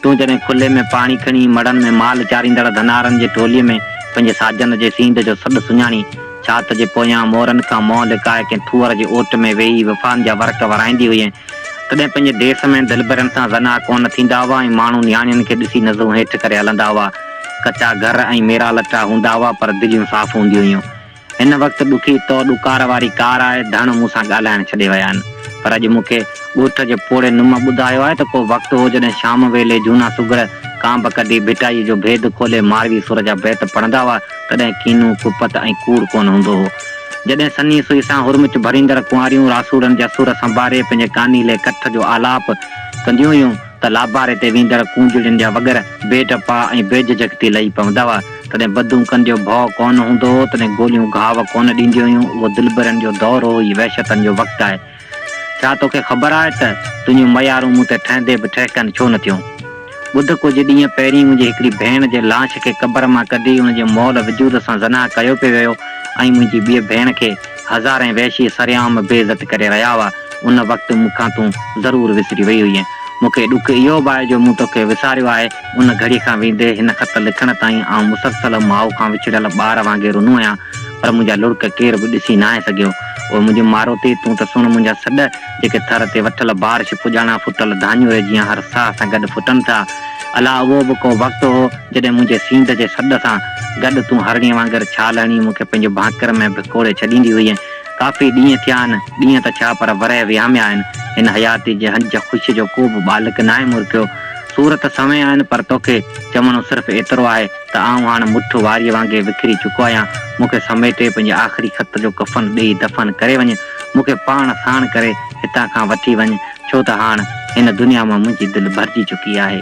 तूं जॾहिं खुले में पाणी खणी मड़नि में माल चारींदड़ धनारनि जे टोलीअ में पंहिंजे साजन जे सींद जो सॾु सुञाणी छात जे पोयां मोरनि खां मोह लिकाए कंहिं थूअर जे ओट में वेही वफ़ान जा वर्क वराईंदी हुई। तॾहिं पंहिंजे देश में दिलबरनि सां ज़ना कोन थींदा हुआ ऐं माण्हू नियाणियुनि खे ॾिसी नज़रूं हेठि करे हलंदा हुआ। कचा घर ऐं मेरा लटा हूंदा हुआ पर दिलियूं साफ़ हूंदियूं हुयूं। हिन वक़्तु ॾुखी तो ॾुकार वारी कार आहे धण मूंसां ॻाल्हाइण छॾे विया आहिनि। पर अॼु मूंखे ॻोठ जे पोड़े नुम ॿुधायो आहे त को वक़्तु हो जॾहिं शाम वेले झूना सुगड़ कांब कढी भिटाई जो भेद खोले मारवी सुर जा बैत पढ़ंदा हुआ तॾहिं कीनू कुपत ऐं कूड़ कोन हूंदो हो। जॾहिं सनी सुई सां हुरमिच भरींदड़ कुंवारियूं रासूरनि जा सुर संभारे पंहिंजे कानीले कठ जो आलाप कंदियूं हुयूं त लाभारे ते वेंदड़ कूंजड़ियुनि जा वग़ैरह बेटपा ऐं बेझिझक थी लही पवंदा हुआ। तॾहिं बंदूकनि जो भउ कोन हूंदो हो, तॾहिं गोलियूं घाव कोन ॾींदियूं हुयूं। उहो दिलबरनि जो दौर हो, हीउ वहशतनि जो वक़्तु आहे। छा तोखे ख़बर आहे त तुंहिंजूं मयारूं मूं ते ठहंदे बि ठहकनि छो न थियूं? ॿुध कुझु ॾींहं पहिरीं मुंहिंजी हिकिड़ी भेण जे लाश खे क़बर मां कढी हुनजे मौल वजूद सां ज़ना कयो पियो वियो ऐं मुंहिंजी ॿिए भेण खे हज़ारें वहशी सरियाम बेइज़त करे रहिया हुआ। उन वक़्तु मूंखां तूं ज़रूरु विसरी वई हुईं। मूंखे ॾुख इहो बि आहे जो मूं तोखे विसारियो आहे। उन घड़ी खां वेंदे हिन ख़त लिखण ताईं आउं मुसलसल माउ खां विछड़ियल ॿार वांगुरु रुनो आहियां, पर मुंहिंजा लुड़क केरु बि ॾिसी न आहे सघियो। उहो मुंहिंजी मारोती तूं त सुण मुंहिंजा सॾ जेके थर ते वठल बारिश पुॼाणा फुटल धानियूं जीअं हर साह सां गॾु फुटनि था। अला उहो बि को वक़्तु हो जॾहिं मुंहिंजे सींद जे सॾ सां गॾु तूं हरणीअ वांगुरु छाल हणी मूंखे पंहिंजे भाकर में भिकोड़े छॾींदी हुई। काफ़ी ॾींहं थिया आहिनि, ॾींहं त छा पर वरह विहामिया आहिनि। हिन हयाती जे हंज ख़ुशी जो को बि बालिक न आहे मुर्कियो। सूरत समय आहिनि पर तोखे चवणो सिर्फ़ु एतिरो आहे त आउं हाणे मुठि वारीअ वांगुरु विकिरी चुको आहियां। मूंखे समेटे पंहिंजे आख़िरी ख़त जो कफ़न ॾेई दफ़न करे वञ। मूंखे पाण साण करे हितां खां वठी वञ, छो त हाणे हिन दुनिया मां मुंहिंजी दिलि भरिजी चुकी आहे।